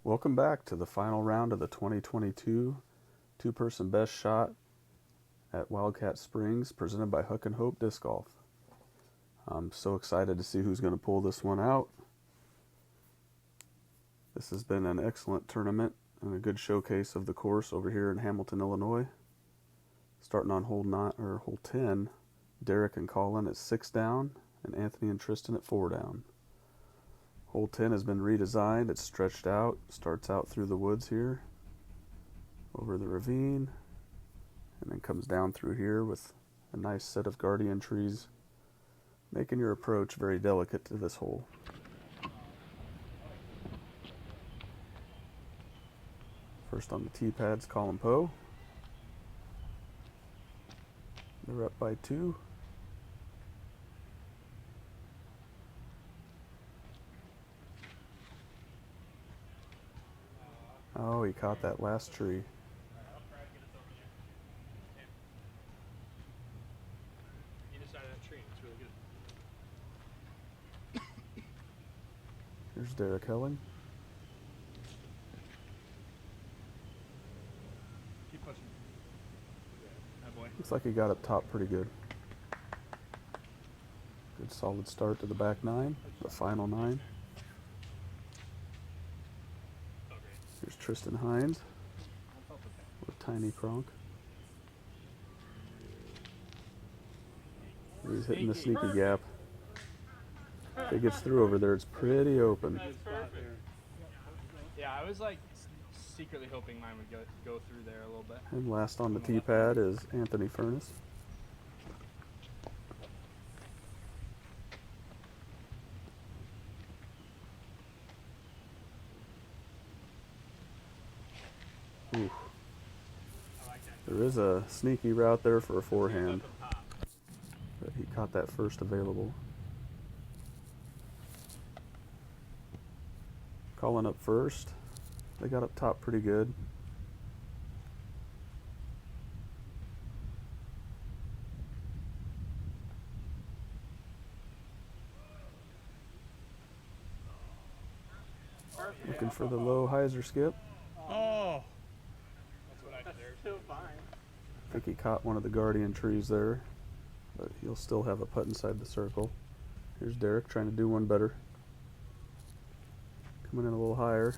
Welcome back to the final round of the 2022 two-person best shot at Wildcat Springs, presented by Huck and Hope Disc Golf. I'm so excited to see who's going to pull this one out. This has been an excellent tournament and a good showcase of the course over here in Hamilton, Illinois. Starting on hole 10, Derrik and Colin at 6 down, and Anthony and Tristan at 4 down. Hole 10 has been redesigned. It's stretched out, starts out through the woods here, over the ravine, and then comes down through here with a nice set of guardian trees, making your approach very delicate to this hole. First on the tee pads, Colin Poe. They're up by 2. Oh, he caught that last tree. Here's Derrik Colin. Keep pushing. That boy. Looks like he got up top pretty good. Good solid start to the back 9, the final 9. Here's Tristan Hines with Tiny Kronk. He's hitting the sneaky gap. If he gets through over there, it's pretty open. Yeah, I was like secretly hoping mine would go through there a little bit. And last on the tee pad is Anthony Furniss. Ooh. There is a sneaky route there for a forehand, but he caught that first available. Colin up first. They got up top pretty good. Looking for the low hyzer skip. Oh! That's what I deserve. Still fine. I think he caught one of the guardian trees there, but he'll still have a putt inside the circle. Here's Derrik trying to do one better. Coming in a little higher.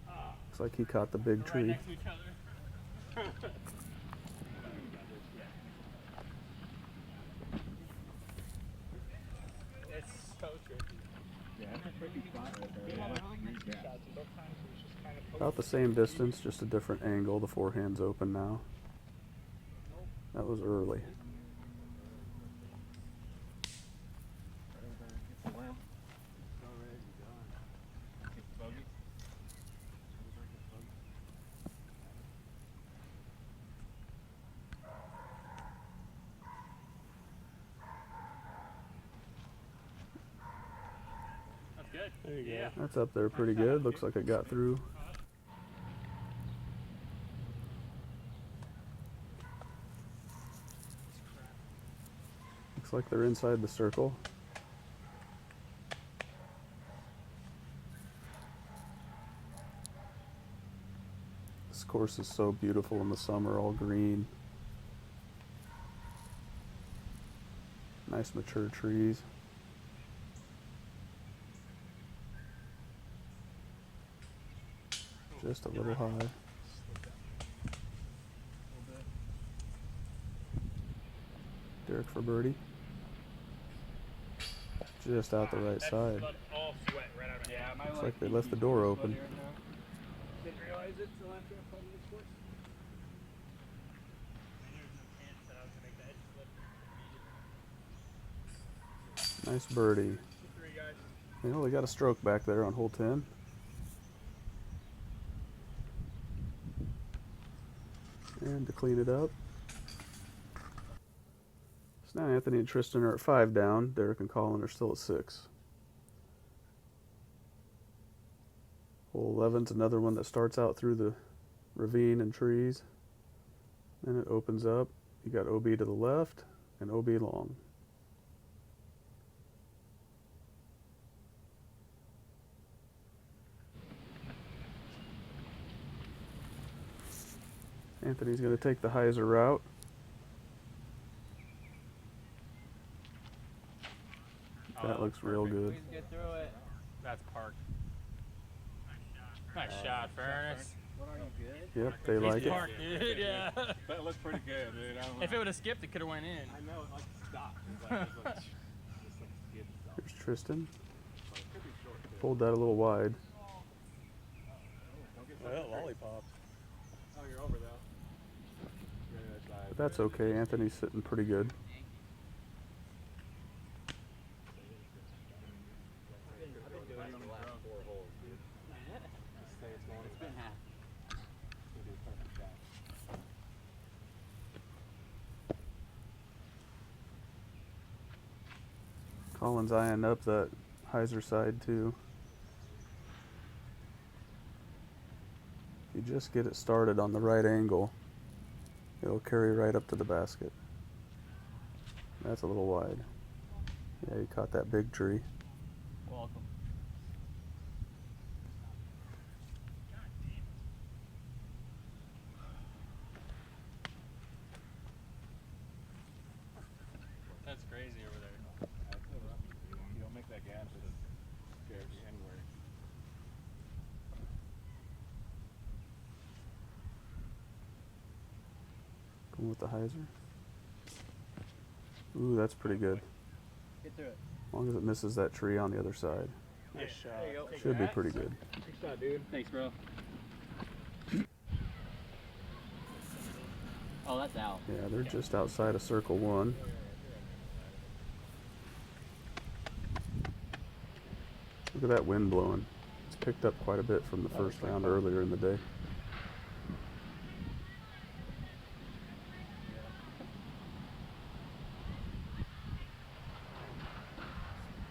Looks like he caught the big tree. Right next to each other. It's so tricky. Yeah, that's a tricky spot right there. We had a really good tee shots, and both times it was just kind of About the same distance, just a different angle. The forehand's open now. That was early. That's good. There you go. That's up there pretty good. Looks like it got through. Looks like they're inside the circle. This course is so beautiful in the summer, all green. Nice mature trees. Just a little high. Derrik for birdie. Just out the right side. All sweat right out of yeah, my Looks like they left the door open. Didn't realize it until after I played this course. Nice birdie. They only got a stroke back there on hole 10. And to clean it up. So now Anthony and Tristan are at 5 down. Derrik and Colin are still at 6. Hole 11's another one that starts out through the ravine and trees. Then it opens up. You got OB to the left and OB long. Anthony's going to take the hyzer route. That looks real good. Please get through it. That's parked. Nice shot, Furniss. What are you, good? Yep, they like He's it. parked, dude. Yeah. That looks pretty good, dude. I don't know. If it would have skipped, it could have went in. I know, it like stopped. It's like, just like skid stuff. Here's Tristan. But it could be short, too. Pulled that a little wide. Don't get Well, stuck. lollipop. Oh, you're over, though. You're on the other side. But that's okay. Anthony's sitting pretty good. I've been doing it the last 4 holes, dude. Just stay as long as It's been half. it's gonna be a perfect shot. Colin's eyeing up that hyzer side too. If you just get it started on the right angle, it'll carry right up to the basket. That's a little wide. Yeah, you caught that big tree. Welcome. That's crazy over there. That's a rough one. You don't make that gap, it scares you anywhere. Going with the hyzer. Ooh, that's pretty good. Get through it. As long as it misses that tree on the other side. Nice shot. There you go. Should be pretty good. Good shot, dude. Thanks, bro. Oh, that's out. Yeah, they're just outside of circle 1. Look at that wind blowing. It's picked up quite a bit from the first round earlier in the day.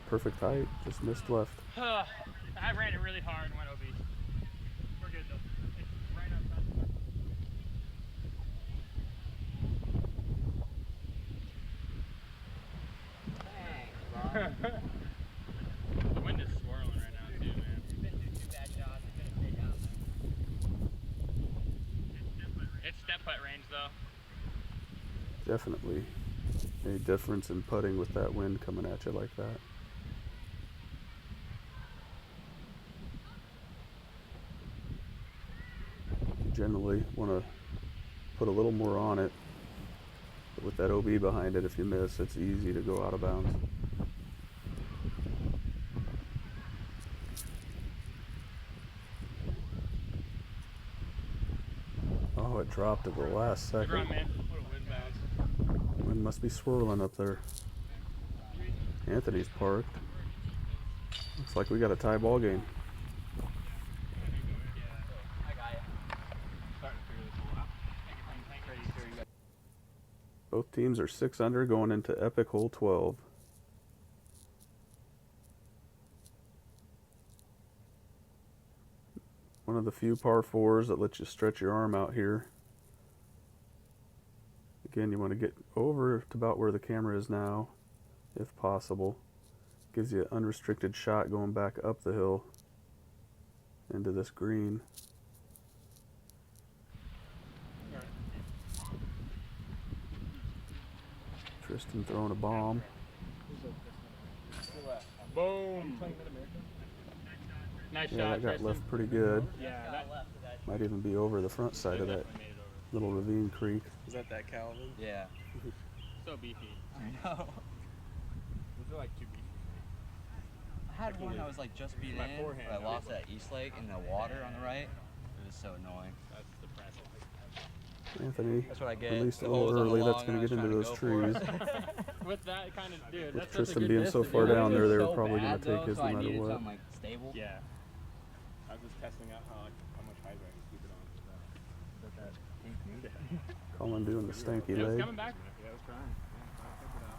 Perfect height, just missed left. I ran it really hard and went OB. We're good though. It's right outside. Thanks, bro. The wind is swirling right now too, man. You've been through 2 bad shots. You're gonna stay down there. It's step putt range though. Definitely a difference in putting with that wind coming at you like that. You generally want to put a little more on it. But with that OB behind it, if you miss, it's easy to go out of bounds. Oh, it dropped at the last Good run, second. man. What a wind bounce. Wind must be swirling up there. Anthony's parked. Looks like we got a tie ball game. I got it. Starting to figure this one out. Thank you. Both teams are 6 under going into epic hole 12. One of the few par 4s that lets you stretch your arm out here. Again, you want to get over to about where the camera is now, if possible. Gives you an unrestricted shot going back up the hill into this green. Tristan throwing a bomb. Boom. Nice Yeah, shot, that got Tristan. left pretty good. Yeah, that left of that. Might even be over the front side of that definitely made it over. little ravine creek. Is that Calvin? Yeah. So beefy. I know. Those are like too beefy. I had one that was like just beat My in, forehand, but I I lost it at East Lake in the water on the right. It was so annoying. That's depressing. Anthony That's what I get. released a The little holes on the early. That's long going and to I get was into trying those to go for trees. it. With that kind of dude, With that's such a Tristan good being miss so to far do. down there, they were So probably going bad, to take though, his so no I matter needed what. something like stable. Yeah. I was just testing out how much hyzer I can keep it on. But that Colin doing the stanky It was leg. coming back. Yeah, I was trying. Yeah, I kept it out.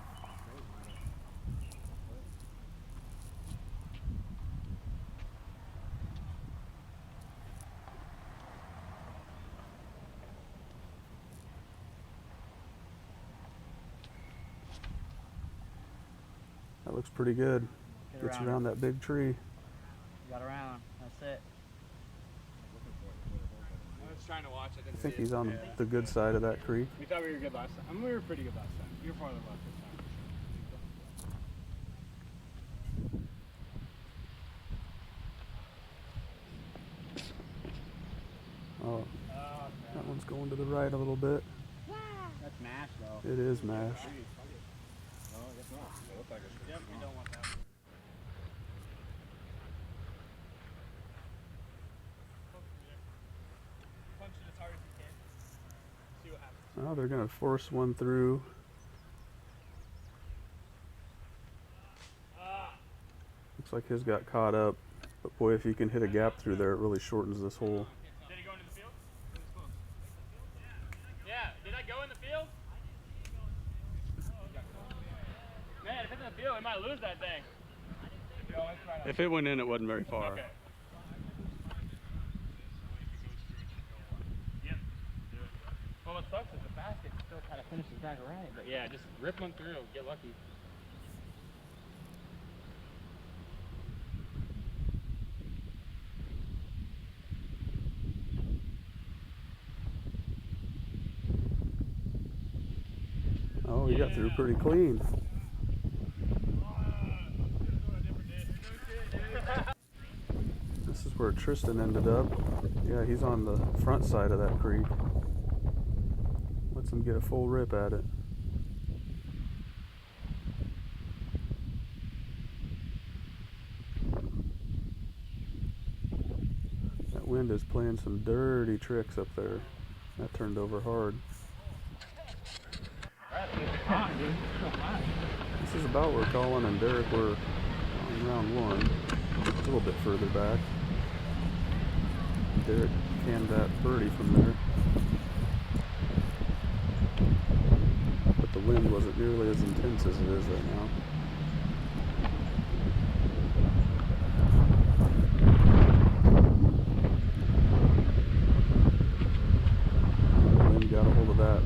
That looks pretty good. Get Gets around around that big tree. Got around. That's it. trying to watch it. I think he's on the good side of that creek. We thought we were good last time. I mean, we were pretty good last time. You were farther left this time. Oh, that one's going to the right a little bit. That's mash, though. It is mash. No, I guess not. It looked like it. Yep, you don't want that. Punch it as hard as you can. See what happens. Oh, they're going to force one through. Looks like his got caught up. But boy, if you can hit a gap through there, it really shortens this hole. Did he go into the field? Yeah, did I go in the field? Man, if it's in the field, we might lose that thing. If it went in, it wasn't very far. Okay. Yep. Do it. Well, what sucks is the basket still kind of finishes back right. But yeah, just rip one through, get lucky. Oh, he got through pretty clean. This is where Tristan ended up. Yeah, he's on the front side of that creek. Lets him get a full rip at it. That wind is playing some dirty tricks up there. That turned over hard. This is about where Colin and Derrik were on round one. A little bit further back. Derrik canned that birdie from there. But the wind wasn't nearly as intense as it is right now. The wind got a hold of that.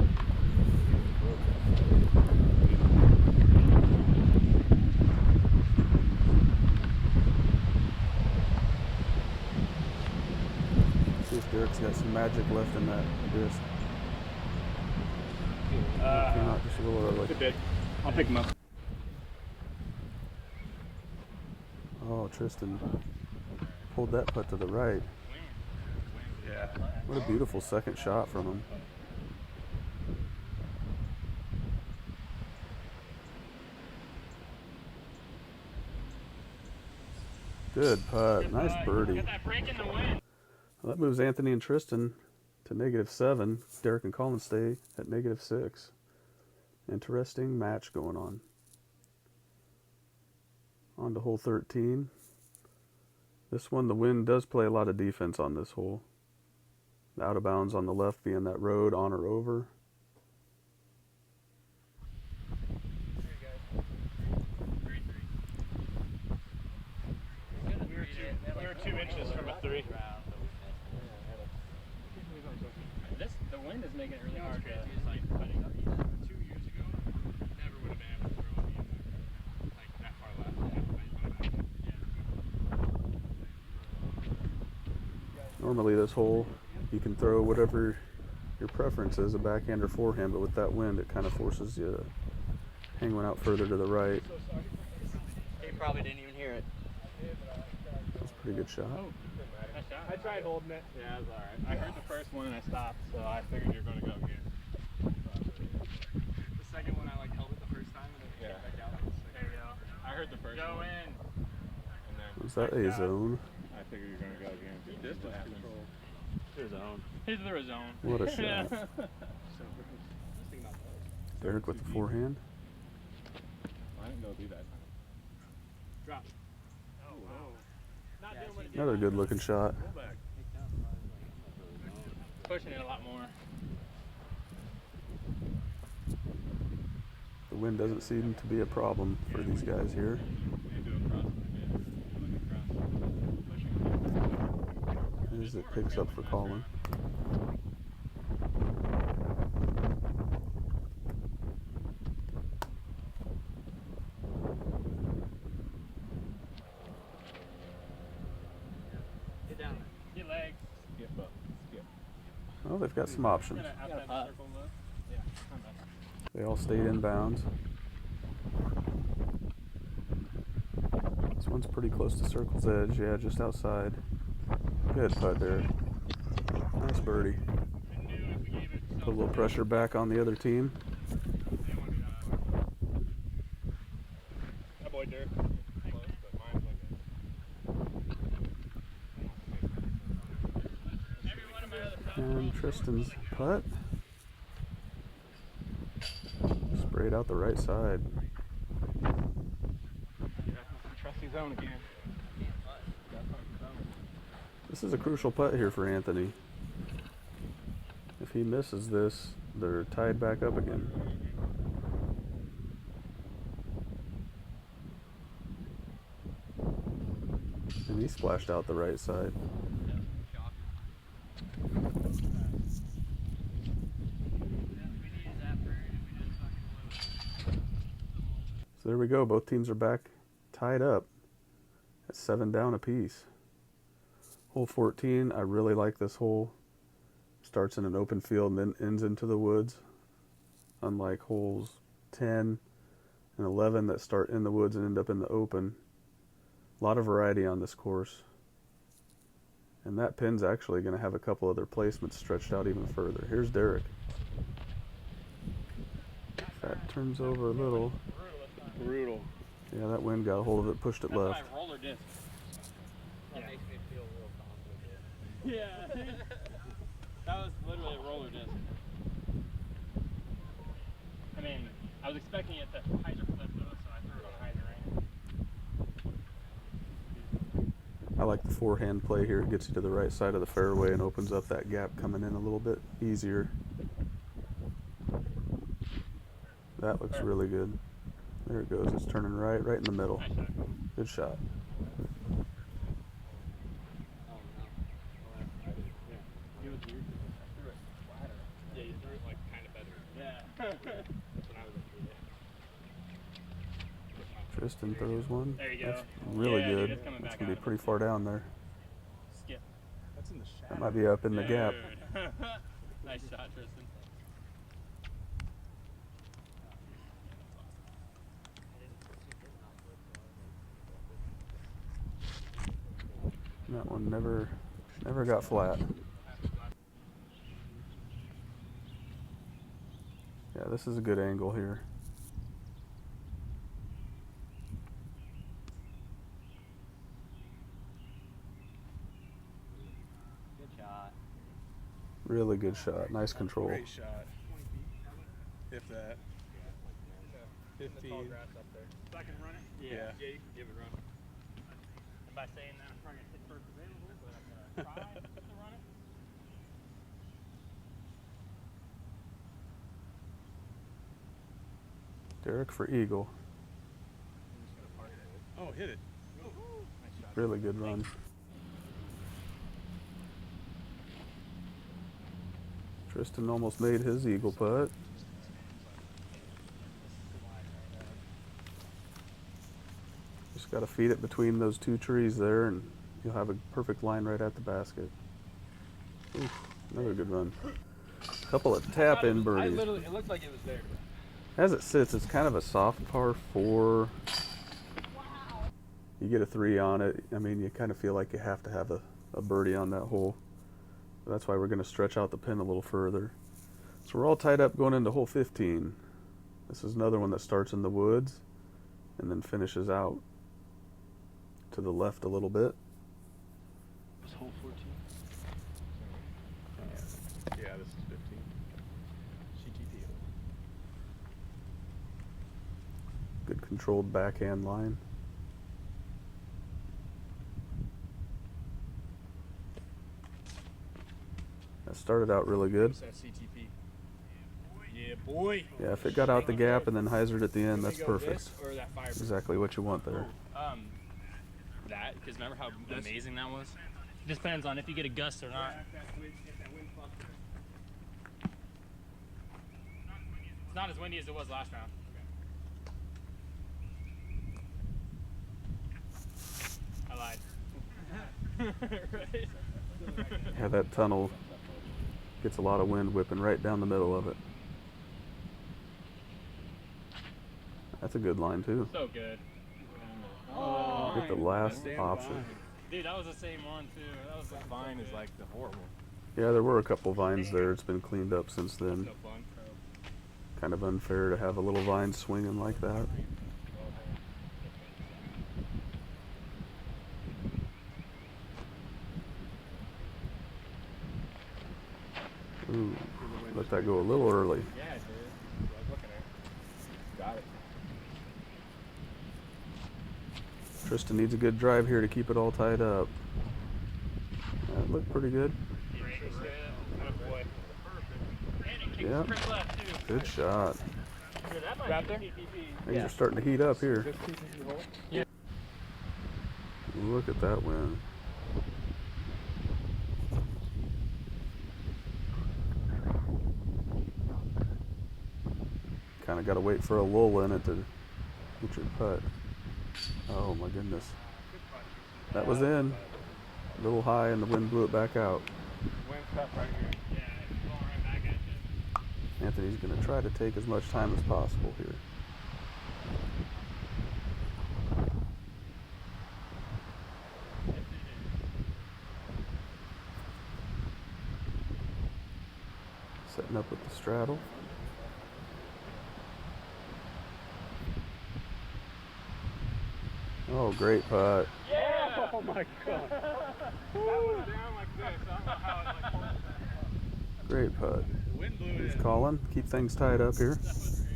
See if Derrick's got some magic left in that disc. Came out just a little early. Good bit. I'll pick him up. Oh, Tristan pulled that putt to the right. Yeah. What a beautiful second shot from him. Good putt. Nice birdie. Got that break in the wind. Well, that moves Anthony and Tristan to -7. Derrik and Colin stay at -6. Interesting match going on. On to hole 13. This one, the wind does play a lot of defense on this hole. The out of bounds on the left being that road on or over. We were 2 inches from a 3. The wind is making it really hard to like putting. 2 years ago, never would have been able to throw it in like that far left. Normally this hole, you can throw whatever your preference is, a backhand or forehand, but with that wind it kind of forces you to hang one out further to the right. He probably didn't even hear it. That's a pretty good shot. Nice shot. I tried holding it. Yeah, it was alright. I heard the first one and I stopped, so I figured you were going to go again. The second one I held it the first time and then came back out. There we go. I heard the first Go one. in. And then Was that a zone? I figured you were going to go again. Distance control. Here's zone. Here's the zone. What a shot. Derrik with the forehand. I didn't go do that time. Drop. Oh, wow. Not doing what it Another good looking shot. pushing it a lot more. The wind doesn't seem to be a problem for these guys here. As it picks up for Colin. Get down. Get legs. Skip up. Skip. Oh, they've got some options. Kinda outside the circle low. Yeah, not bad. They all stayed in bounds. This one's pretty close to circle's edge. Yeah, just outside. Good putt there. Nice birdie. Put a little pressure back on the other team. That boy Derek. Close, but mine's like And Tristan's putt. Sprayed out the right side. trusty zone again. This is a crucial putt here for Anthony. If he misses this, they're tied back up again. And he splashed out the right side. So there we go. Both teams are back tied up at 7 down apiece. Hole 14, I really like this hole. Starts in an open field and then ends into the woods. Unlike holes 10 and 11 that start in the woods and end up in the open. A lot of variety on this course. And that pin's actually going to have a couple other placements stretched out even further. Here's Derrik. If that turns over a little. Brutal. Yeah, that wind got a hold of it, pushed it That's left. my roller disc. That makes me feel real confident. Yeah. That was literally a roller disc. I mean, I was expecting it to hyzer flip though, so I threw it on hyzer right. I like the forehand play here. It gets you to the right side of the fairway and opens up that gap coming in a little bit easier. That looks really good. There it goes. It's turning right in the middle. Nice shot. Good shot. Yeah, you threw it like kind of better. Yeah. That's when I was up here. Tristan throws one. There you go. That's really Yeah, dude, good. it's coming It's back going to out be of pretty it. far down there. Skip. That's in the shadow. That might be up in the gap. Dude. Nice shot, Tristan. That one never got flat. Yeah, this is a good angle here. Good shot. Really good shot. Nice control. Great shot. If that. 15. So I can run it? Yeah. Yeah, you can give it a run. And by saying that, I'm probably going to hit first available, but I'm going to try to run it. Derrik for eagle. Oh, hit it. Really good run. Tristan almost made his eagle putt. Just got to feed it between those two trees there and you'll have a perfect line right at the basket. Oof, another good run. Couple of tap-in birdies. It looked like it was there. As it sits, it's kind of a soft par 4. You get a 3 on it. I mean, you kind of feel like you have to have a birdie on that hole. That's why we're going to stretch out the pin a little further. So we're all tied up going into hole 15. This is another one that starts in the woods and then finishes out to the left a little bit. It's hole 14. Yeah, this is 15. CTT. Good controlled backhand line. That started out really good. What's that CTP? Yeah, boy. Yeah, if it got out the gap and then hyzered at the end, that's Go perfect. this or that fiber? Exactly what you want there. That, because remember how amazing that was? Just depends on if you get a gust or not. It's not as windy as it was last round. I lied. Right? Yeah, that tunnel Gets a lot of wind whipping right down the middle of it. That's a good line too. So good. Oh, Hit the last option. Dude, that was the same one too. That was That vine is like the horrible. Yeah, there were a couple vines there. It's been cleaned up since then. No fun. Kind of unfair to have a little vine swinging like that. Ooh, let that go a little early. Yeah, dude. I was looking at it. Got it. Tristan needs a good drive here to keep it all tied up. That looked pretty good. Yeah, good shot. Right there? Things are starting to heat up here. Yeah. Look at that wind. Kind of got to wait for a lull in it to get your putt. Oh my goodness. That was in. A little high and the wind blew it back out. Wind cut right here. Yeah, it's going right back at you. Anthony's going to try to take as much time as possible here. Setting up with the straddle. Oh, great putt. Yeah! Oh my god. That was down like this. I don't know how it like forced that. Great putt. The wind blew it Here's in. Colin. Keep things tied up here. That was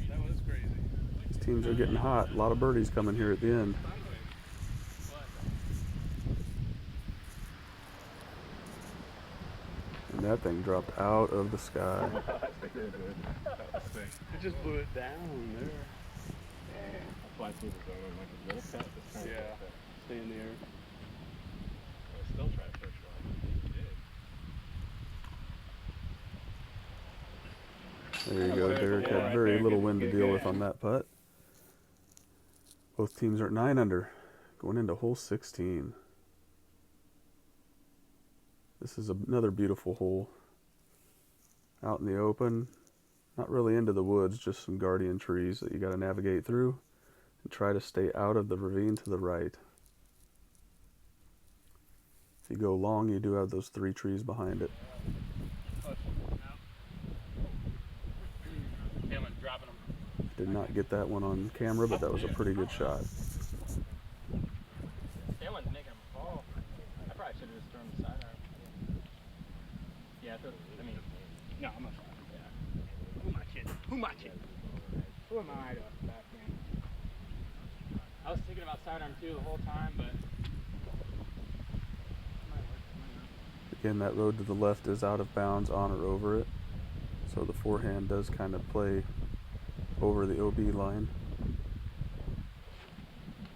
crazy. These teams are getting hot. A lot of birdies coming here at the end. And that thing dropped out of the sky. It just blew it down there. That's why I threw the zone on like a little cut. Yeah. Stay in the air. I still try to push one. There you go. Derrik had very little wind to deal with on that putt. Both teams are at 9 under, going into hole 16. This is another beautiful hole. Out in the open, not really into the woods, just some guardian trees that you got to navigate through and try to stay out of the ravine to the right. If you go long, you do have those 3 trees behind it. Dropping them. Did not get that one on camera, but that was a pretty good shot. That one's making them fall. I probably should have just thrown the sidearm. Yeah, I mean, no, I'm not. Yeah. Who my kid? Who my kid? Who am I to back in? I was thinking about sidearm too the whole time, but. Again, that road to the left is out of bounds on or over it. So the forehand does kind of play over the OB line.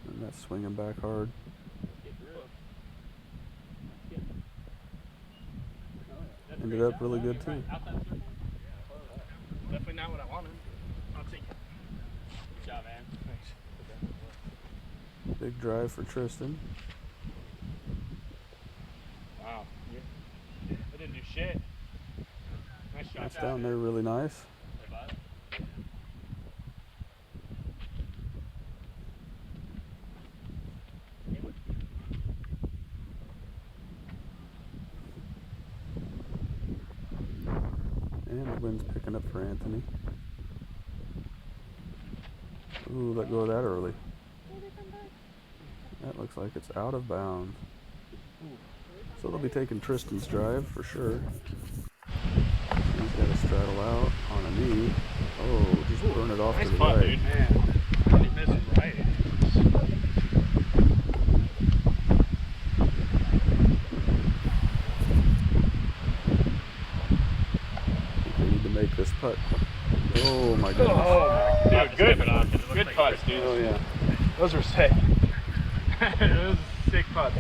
And that's swinging back hard. Ended up really good too. Definitely not what I wanted. I'll take it. Good job, man. Thanks. Big drive for Tristan. Wow. I didn't do shit. Nice shot. That's down there really nice. And the wind's picking up for Anthony. Ooh, let go of that early. That looks like it's out of bounds. So they'll be taking Tristan's drive for sure. He's got to straddle out on a knee. Oh, just burn it off to the right. Dude. Man, I didn't miss it right. They need to make this putt. Oh my goodness. Oh, dude, good putts, dude. Oh yeah. Those were sick. Those are sick putts.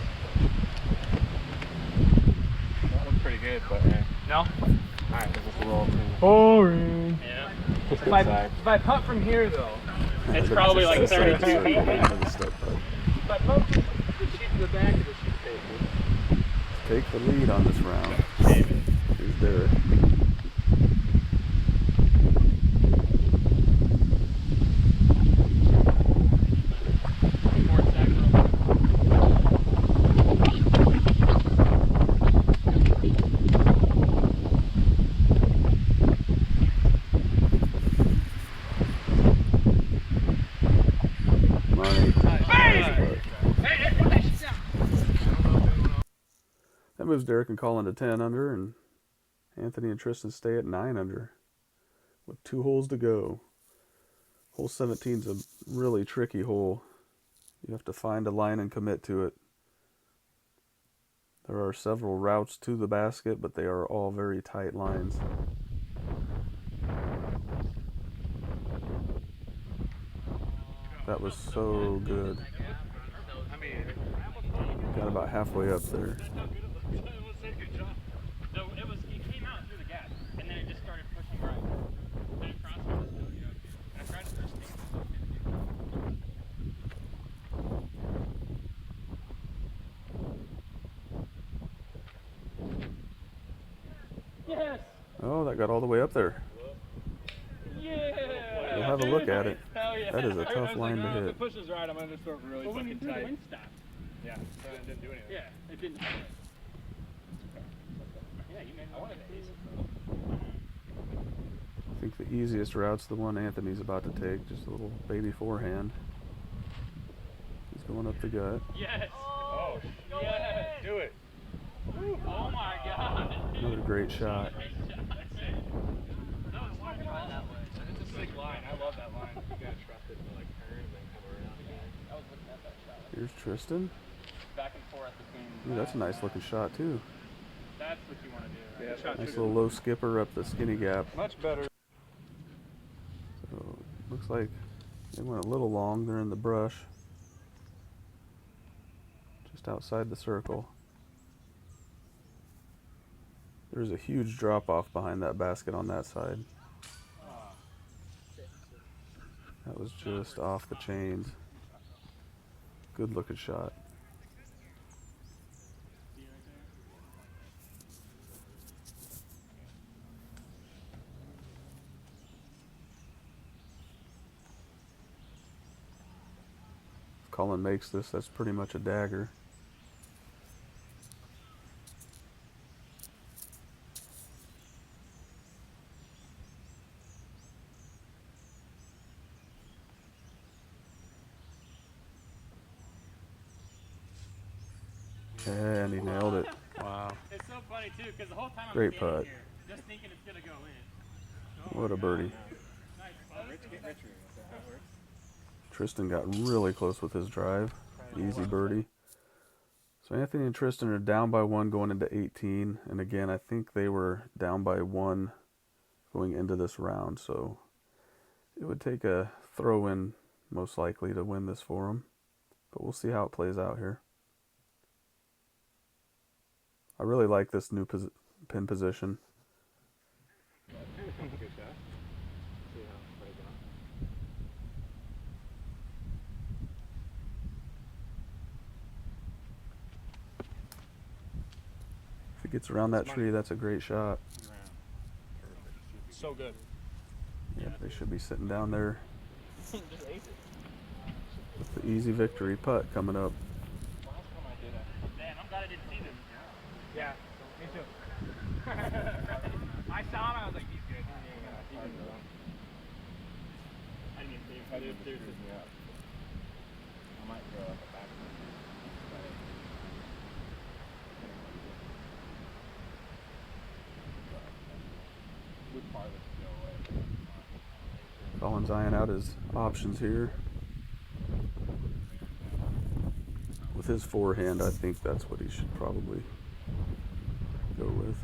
That looked pretty good, but no. Alright, this is a little boring. Yeah. If I putt from here though, It's probably like 32 feet. if I putt from the sheet to the back of the sheet paper. Take the lead on this round. Here's Derrik. That moves Derrik and Colin to 10 under, and Anthony and Tristan stay at 9 under with 2 holes to go. Hole 17 is a really tricky hole. You have to find a line and commit to it. There are several routes to the basket, but they are all very tight lines. That was so good. Got about halfway up there. So it came out through the gap, and then it just started pushing right. And it crossed me. And I tried to first Yes! Oh, that got all the way up there. Yeah! We'll have a look at it. Hell yeah. That is a tough line to If hit. it pushes right, I'm gonna just throw it really But when you fucking threw the tight. wind stopped. Yeah, so it didn't do anything. Yeah, it didn't. Yeah, you made one of these. I think the easiest route's the one Anthony's about to take. Just a little baby forehand. He's going up the gut. Yes! Oh, Yes! do it. Oh my god! Another great shot. It's a sick line. I love that line. You gotta trust it to like turn and then come around again. I was looking at that shot. Here's Tristan. Back and forth between. Ooh, that's a nice looking shot too. That's what you want to do, right? Yeah, Nice little low skipper up the skinny gap. much better. So looks like they went a little long. They're in the brush, just outside the circle. There's a huge drop off behind that basket on that side. That was just off the chains. Good looking shot. If Colin makes this, that's pretty much a dagger. And he nailed it. Wow. It's so funny too, because the whole time I'm Great standing putt. here, just thinking it's gonna go in. What a birdie. Nice putt. Tristan got really close with his drive. Easy birdie. So Anthony and Tristan are down by 1 going into 18. And again, I think they were down by 1 going into this round. So it would take a throw-in most likely to win this for them. But we'll see how it plays out here. I really like this new pin position. Good shot. See how it plays out. If it gets around that tree, that's a great shot. So good. Yeah, they should be sitting down there Just ace it. with the easy victory putt coming up. Last time I did it. Man, I'm glad I didn't see them. Yeah, me too. I saw him, I was like, he's good. I didn't even see him. I did too. I might throw like a back. Would farthest go away. Colin's eyeing out his options here. With his forehand, I think that's what he should probably go with.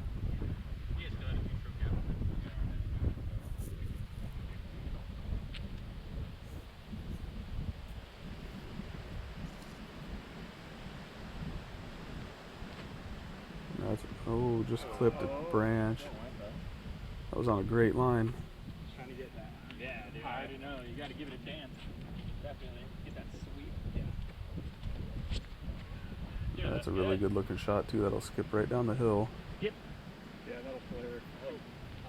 That's, oh, just clipped a branch. That was on a great line. Trying to get that. Yeah, dude. I already know. You got to give it a chance. Definitely. Get that sweep. Yeah. Yeah, that's a really good looking shot too. That'll skip right down the hill. Yep. Yeah, that'll flare.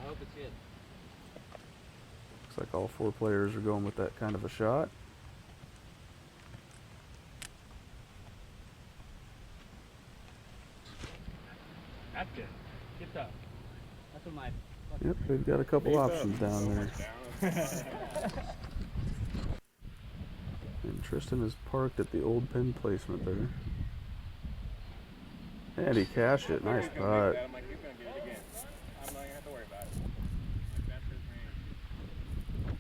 I hope it's in. Looks like all 4 players are going with that kind of a shot. That's good. Get up. That's what my Yep, they've got a couple options down there. And Tristan is parked at the old pin placement there. And he cashed it. Nice putt. I'm like, he's gonna get it again. I'm not gonna have to worry about it. Like, that's his range.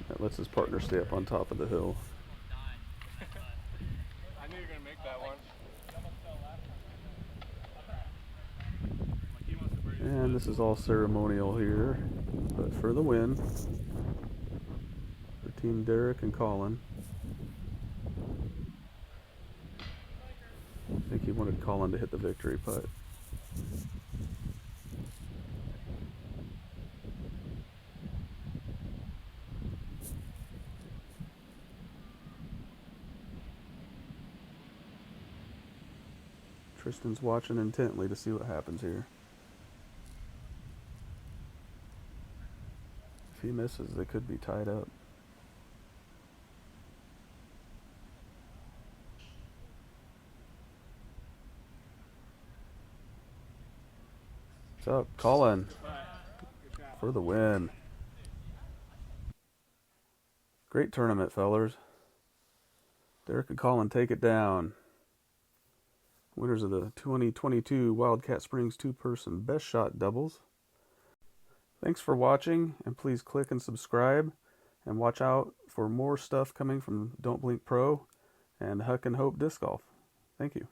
That lets his partner stay up on top of the hill. I knew you were gonna make that one. And this is all ceremonial here, but for the win, for Team Derrik and Colin. I think he wanted Colin to hit the victory putt. Tristan's watching intently to see what happens here. If he misses, they could be tied up. What's up, Colin? For the win. Great tournament, fellers. Derrik and Colin take it down. Winners of the 2022 Wildcat Springs two-person best shot doubles. Thanks for watching, and please click and subscribe, and watch out for more stuff coming from Don't Blink Pro and Huck and Hope Disc Golf. Thank you.